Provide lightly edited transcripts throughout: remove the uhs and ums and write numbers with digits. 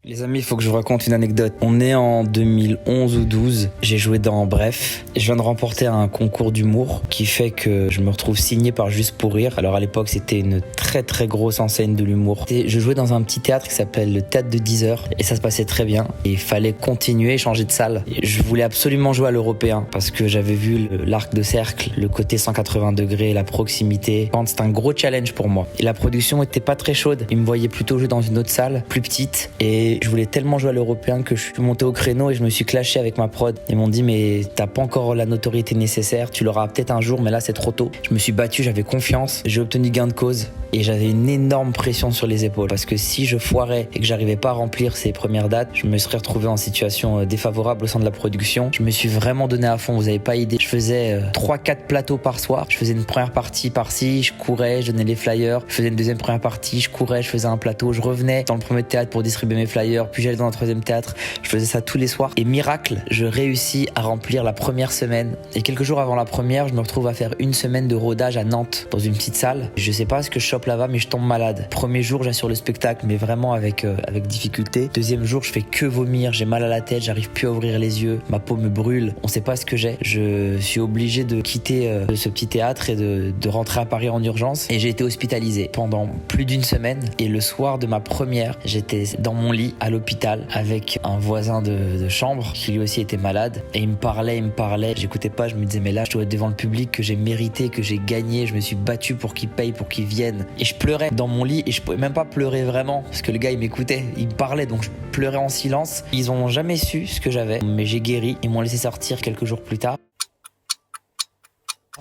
Les amis, il faut que je vous raconte une anecdote. On est en 2011 ou 12, j'ai joué dans Bref. Je viens de remporter un concours d'humour qui fait que je me retrouve signé par Juste pour Rire. Alors à l'époque, c'était une très grosse enseigne de l'humour. Je jouais dans un petit théâtre qui s'appelle le Théâtre de 10 heures et ça se passait très bien. Et il fallait continuer et changer de salle. Et je voulais absolument jouer à l'Européen parce que j'avais vu l'arc de cercle, le côté 180 degrés, la proximité. C'était un gros challenge pour moi. Et la production était pas très chaude. Ils me voyaient plutôt jouer dans une autre salle, plus petite. Et je voulais tellement jouer à l'Européen que je suis monté au créneau et je me suis clashé avec ma prod. Ils m'ont dit mais t'as pas encore la notoriété nécessaire, tu l'auras peut-être un jour mais là c'est trop tôt. Je me suis battu, j'avais confiance, j'ai obtenu gain de cause et j'avais une énorme pression sur les épaules parce que si je foirais et que j'arrivais pas à remplir ces premières dates, je me serais retrouvé en situation défavorable au sein de la production. Je me suis vraiment donné à fond, vous avez pas idée. Je faisais 3-4 plateaux par soir, je faisais une première partie par-ci, je courais, je donnais les flyers, je faisais une deuxième première partie, je courais, je faisais un plateau, je revenais dans le premier théâtre pour distribuer mes flyers, puis j'allais dans un troisième théâtre, je faisais ça tous les soirs et miracle, je réussis à remplir la première semaine et quelques jours avant la première, je me retrouve à faire une semaine de rodage à Nantes dans une petite salle. Je sais pas ce que je chope là-bas mais je tombe malade. Premier jour, j'assure le spectacle mais vraiment avec difficulté. Deuxième jour, je fais que vomir, j'ai mal à la tête, j'arrive plus à ouvrir les yeux, ma peau me brûle, on sait pas ce que j'ai. Je suis obligé de quitter ce petit théâtre et de rentrer à Paris en urgence et j'ai été hospitalisé pendant plus d'une semaine et le soir de ma première, j'étais dans mon lit à l'hôpital avec un voisin de chambre qui lui aussi était malade et il me parlait, j'écoutais pas, je me disais mais là je dois être devant le public que j'ai mérité, que j'ai gagné, je me suis battu pour qu'il paye, pour qu'il vienne et je pleurais dans mon lit et je pouvais même pas pleurer vraiment parce que le gars il m'écoutait, il me parlait donc je pleurais en silence. Ils ont jamais su ce que j'avais mais j'ai guéri, ils m'ont laissé sortir quelques jours plus tard.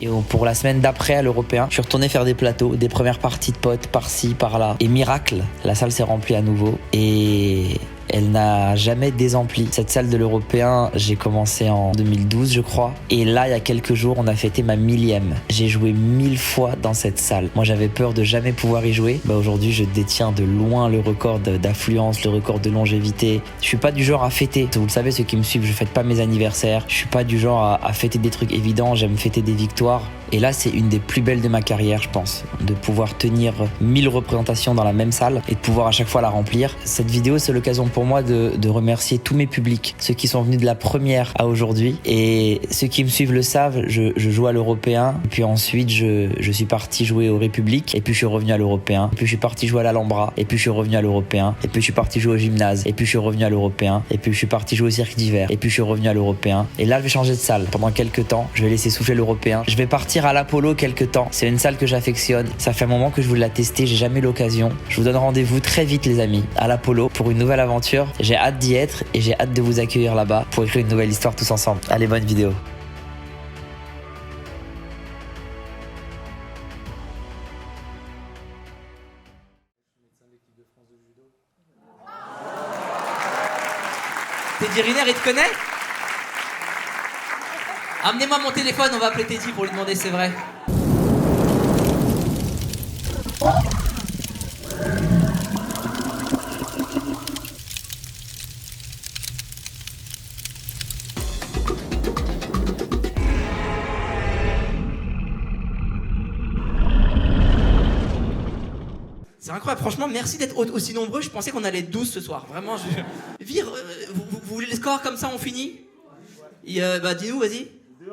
Et pour la semaine d'après à l'Européen, je suis retourné faire des plateaux, des premières parties de potes par-ci, par-là. Et miracle, la salle s'est remplie à nouveau et elle n'a jamais désempli. Cette salle de l'Européen, j'ai commencé en 2012 je crois. Et là, il y a quelques jours, on a fêté ma 1000e. J'ai joué 1000 fois dans cette salle. Moi, j'avais peur de jamais pouvoir y jouer. Aujourd'hui, je détiens de loin le record d'affluence, le record de longévité. Je suis pas du genre à fêter. Vous le savez, ceux qui me suivent, je fête pas mes anniversaires. Je suis pas du genre à fêter des trucs évidents. J'aime fêter des victoires. Et là, c'est une des plus belles de ma carrière, je pense. De pouvoir tenir 1000 représentations dans la même salle et de pouvoir à chaque fois la remplir. Cette vidéo, c'est l'occasion pour moi de remercier tous mes publics, ceux qui sont venus de la première à aujourd'hui. Et ceux qui me suivent le savent, je joue à l'Européen. Puis ensuite, je suis parti jouer au République. Et puis je suis revenu à l'Européen. Et puis je suis parti jouer à l'Alhambra. Et puis je suis revenu à l'Européen. Et puis je suis parti jouer au Gymnase. Et puis je suis revenu à l'Européen. Et puis je suis parti jouer au Cirque d'hiver. Et puis je suis revenu à l'Européen. Et là, je vais changer de salle. Pendant quelques temps, je vais laisser souffler l'Européen. Je vais partir à l'Apollo quelques temps. C'est une salle que j'affectionne. Ça fait un moment que je voulais la tester. J'ai jamais eu l'occasion. Je vous donne rendez-vous très vite, les amis, à l'Apollo pour une nouvelle aventure. J'ai hâte d'y être et j'ai hâte de vous accueillir là-bas pour écrire une nouvelle histoire tous ensemble. Allez, bonne vidéo. Teddy Riner, il te connaît? Amenez-moi mon téléphone, on va appeler Teddy pour lui demander, c'est vrai. C'est incroyable, franchement, merci d'être aussi nombreux. Je pensais qu'on allait être 12 ce soir. Vraiment, Vire, vous voulez le score comme ça, on finit? Et dis-nous, vas-y. 2-1.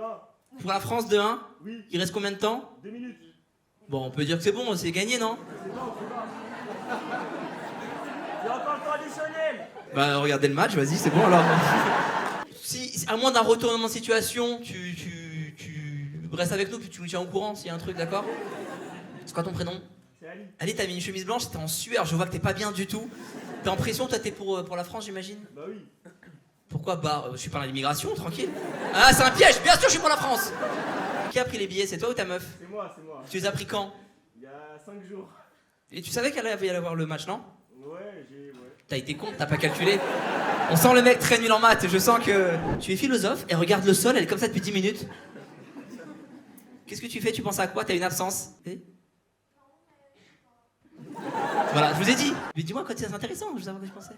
Pour la France, 2-1. Oui. Il reste combien de temps? 2 minutes. Bon, on peut dire que c'est bon, c'est gagné, non? C'est bon, c'est bon. Il y a encore le temps additionnel. Bah, regardez le match, vas-y, c'est bon alors. Si, à moins d'un retournement de situation, tu restes avec nous, puis tu nous tiens au courant s'il y a un truc, d'accord? C'est quoi ton prénom? C'est Ali. Ali, t'as mis une chemise blanche, t'es en sueur, je vois que t'es pas bien du tout. T'es en pression, toi t'es pour la France, j'imagine? Bah oui. Pourquoi? Je suis pas dans l'immigration, tranquille. Ah, c'est un piège, bien sûr je suis pour la France. Qui a pris les billets, c'est toi ou ta meuf? C'est moi, c'est moi. Tu les as pris quand? Il y a 5 jours. Et tu savais qu'elle allait y avoir le match, non? Ouais. T'as été con, t'as pas calculé. On sent le mec très nul en maths, je sens que... Tu es philosophe, et regarde le sol, elle est comme ça depuis 10 minutes. Qu'est-ce que tu fais? Tu penses à quoi? T'as une absence? Voilà, je vous ai dit. Mais dis-moi quand c'est intéressant, je veux savoir ce que je pensais.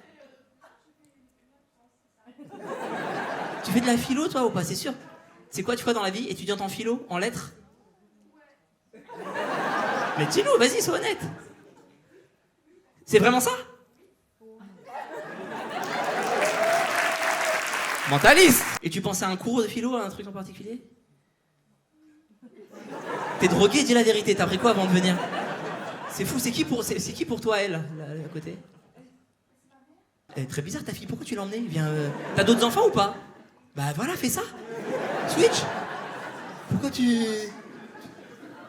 Tu fais de la philo, toi, ou pas? C'est sûr. C'est quoi, tu fais dans la vie? Étudiante en philo? En lettres? Mais dis-nous, vas-y, sois honnête. C'est vraiment ça? Mentaliste. Et tu pensais à un cours de philo, à un truc en particulier? T'es drogué, dis la vérité, t'as pris quoi avant de venir? C'est fou, c'est qui pour toi, elle, là, à côté? Elle est très bizarre ta fille, pourquoi tu l'as emmenée? Viens, t'as d'autres enfants ou pas? Bah voilà, fais ça. Switch. Pourquoi tu...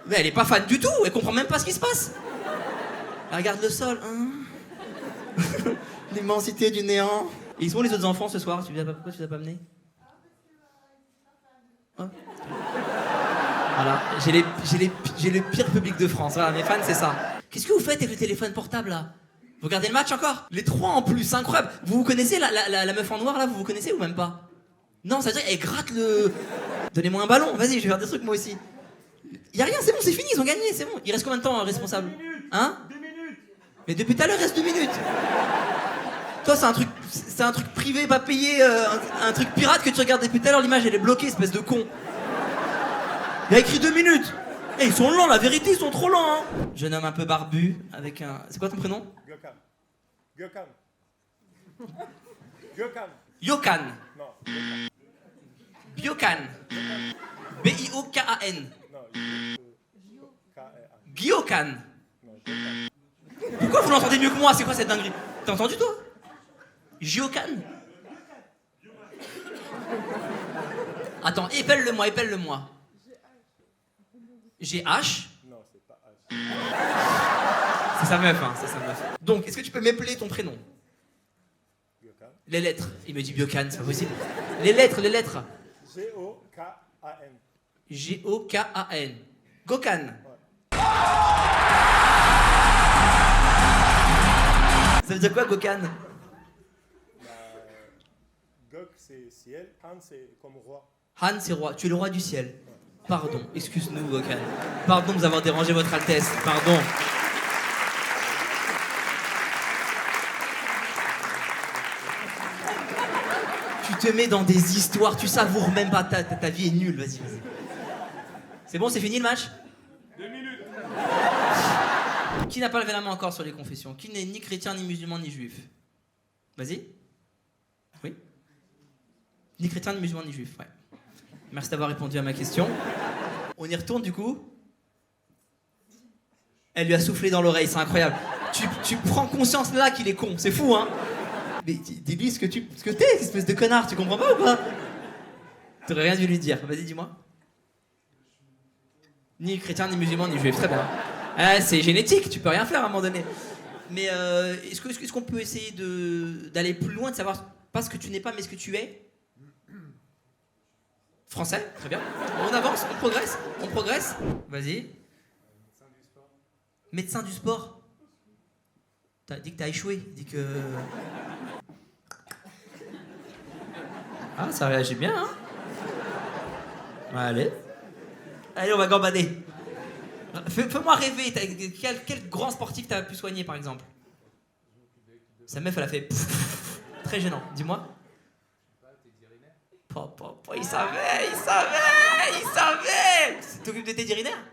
Mais elle est pas fan du tout, elle comprend même pas ce qui se passe. Elle regarde le sol, hein. L'immensité du néant. Et ils sont où les autres enfants ce soir? Pourquoi tu les as pas amenés? Oh. Voilà, j'ai le pire public de France. Voilà, mes fans, c'est ça. Qu'est-ce que vous faites avec le téléphone portable, là? Vous regardez le match encore? Les trois en plus, incroyable. Vous connaissez la meuf en noir, là? Vous connaissez ou même pas? Non, ça veut dire qu'elle gratte le... Donnez-moi un ballon, vas-y, je vais faire des trucs moi aussi. Y'a rien, c'est bon, c'est fini, ils ont gagné, c'est bon. Il reste combien de temps, responsable? 2 minutes. Hein? 2 minutes. Mais depuis tout à l'heure, il reste 2 minutes. Toi, c'est un truc privé, pas payé, un truc pirate que tu regardes depuis tout à l'heure, l'image, elle est bloquée, espèce de con. Il a écrit 2 minutes. Eh, ils sont lents, la vérité, ils sont trop lents, hein. Jeune homme un peu barbu, avec un... C'est quoi ton prénom? Gökhan. Gökhan. Gökhan. Yokan. Non, Gökhan. Biokan. B-I-O-K-A-N. Non, K-E-A. Gyokan. Non, Gökhan. Pourquoi vous l'entendez mieux que moi? C'est quoi cette dinguerie? T'as entendu toi? Gyokan. Attends, épelle-le-moi. G-H. Non, c'est pas H. C'est sa meuf, hein, c'est sa meuf. Donc, est-ce que tu peux m'épeler ton prénom? Gökhan. Les lettres. Il me dit Biokan, c'est pas possible. Les lettres. G-O-K-A-N. G-O-K-A-N. Gokan. Ça veut dire quoi, Gokan? Gok, c'est ciel. Han, c'est comme roi. Han, c'est roi. Tu es le roi du ciel. Pardon, excuse-nous, Gokan. Pardon de vous avoir dérangé, votre Altesse. Pardon. Tu te mets dans des histoires, tu savoures même pas, ta vie est nulle, vas-y. C'est bon, c'est fini le match? 2 minutes. Qui n'a pas levé la main encore sur les confessions? Qui n'est ni chrétien, ni musulman, ni juif? Vas-y. Oui? Ni chrétien, ni musulman, ni juif, ouais. Merci d'avoir répondu à ma question. On y retourne du coup? Elle lui a soufflé dans l'oreille, c'est incroyable. Tu prends conscience là qu'il est con, c'est fou, hein? Mais dis-lui ce que t'es, espèce de connard, tu comprends pas ou pas? T'aurais rien dû lui dire, vas-y dis-moi. Ni chrétien, ni musulman, ni juif, très bien. Ah, c'est génétique, tu peux rien faire à un moment donné. Mais est-ce qu'on peut essayer d'aller plus loin, de savoir pas ce que tu n'es pas, mais ce que tu es? Français, très bien. On avance, on progresse. Vas-y. Médecin du sport. T'as dit que t'as échoué, dis que... Ah, ça réagit bien, hein? Allez, on va gambader. Fais-moi rêver, quel grand sportif t'as pu soigner, par exemple? Sa meuf, elle a fait... Très gênant, dis-moi. Il savait. T'occupes de tes urinaires?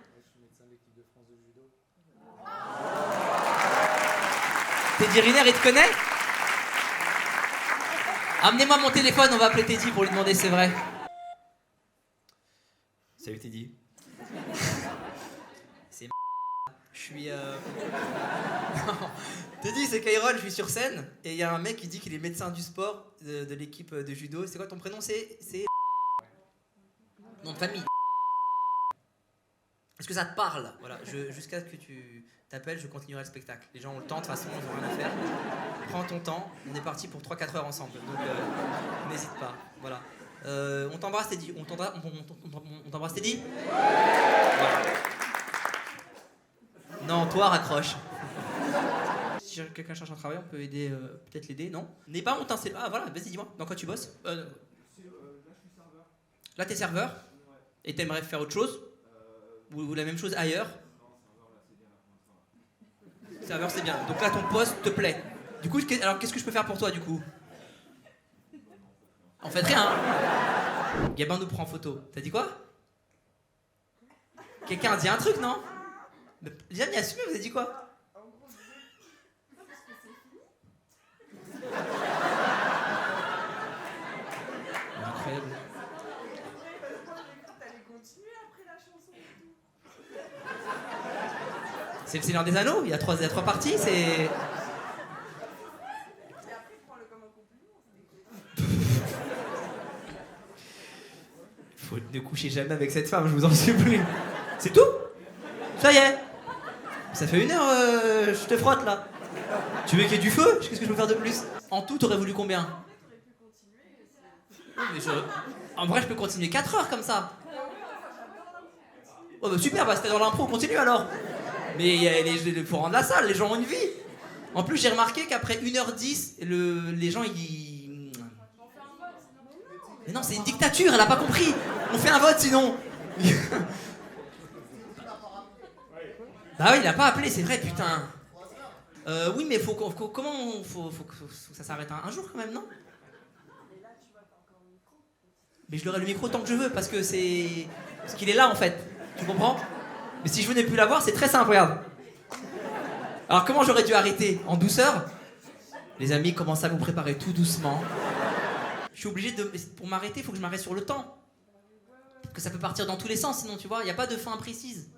Teddy Riner, il te connaît? Amenez-moi mon téléphone, on va appeler Teddy pour lui demander si c'est vrai. Salut Teddy. C'est je suis Teddy, c'est Kairon, je suis sur scène et il y a un mec qui dit qu'il est médecin du sport de l'équipe de judo. C'est quoi ton prénom? C'est nom de famille. Est-ce que ça te parle? Voilà, jusqu'à ce que tu t'appelles, je continuerai le spectacle. Les gens ont le temps, de toute façon, ils n'ont rien à faire. Prends ton temps, on est parti pour 3-4 heures ensemble, donc n'hésite pas. Voilà. On t'embrasse, Teddy. On t'embrasse, Teddy? Voilà. Non, toi, raccroche. Si quelqu'un cherche un travail, on peut aider, peut-être l'aider, non? N'aie pas honte, c'est... Ah voilà, vas-y, dis-moi, dans quoi tu bosses? Là, je suis serveur. Là, t'es serveur? Ouais. Et t'aimerais faire autre chose? Ou la même chose ailleurs? Serveur, c'est bien. Donc là, ton poste te plaît. Du coup, alors qu'est-ce que je peux faire pour toi, du coup? En fait, rien. Hein. Gabin nous prend en photo. T'as dit quoi? Quelqu'un a dit un truc, non? Les amis, assumez, vous avez dit quoi? C'est le Seigneur des Anneaux, il y a trois parties, c'est... Faut ne coucher jamais avec cette femme, je vous en supplie. C'est tout? Ça y est. Ça fait 1 heure, je te frotte là. Tu veux qu'il y ait du feu? Qu'est-ce que je peux faire de plus? En tout, t'aurais voulu combien? En vrai, je peux continuer 4 heures comme ça. Oh bah super, bah c'était dans l'impro, continue alors. Mais il faut rendre la salle, les gens ont une vie. En plus, j'ai remarqué qu'après 1h10, les gens ils... Mais non, c'est une dictature, elle a pas compris. On fait un vote sinon. Bah oui, il a pas appelé, c'est vrai, putain. Oui, mais faut que ça s'arrête un jour quand même, non? Mais je l'aurai le micro tant que je veux, parce que c'est... Parce qu'il est là en fait, tu comprends? Mais si je venais plus l'avoir, c'est très simple, regarde. Alors comment j'aurais dû arrêter? En douceur? Les amis commencent à vous préparer tout doucement. Je suis obligé de... Pour m'arrêter, il faut que je m'arrête sur le temps. Parce que ça peut partir dans tous les sens, sinon, tu vois, il n'y a pas de fin précise.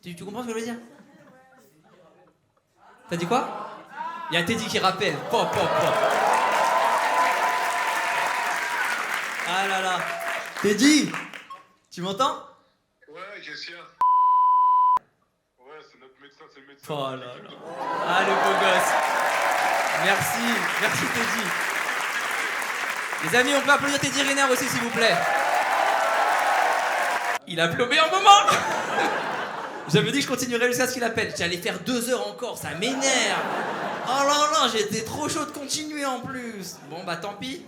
Tu comprends ce que je veux dire? T'as dit quoi? Il y a Teddy qui rappelle. Pop, pop, pop. Ah là là. Teddy, tu m'entends? Ouais, je suis. Ouais, c'est notre médecin, c'est le médecin. Oh là là. Ah, le beau gosse. Merci Teddy. Les amis, on peut applaudir Teddy Riner aussi, s'il vous plaît. Il a plombé un moment. J'avais dit que je continuerais jusqu'à ce qu'il appelle. J'allais faire 2 heures encore, ça m'énerve. Oh là là, j'étais trop chaud de continuer en plus. Bon bah tant pis.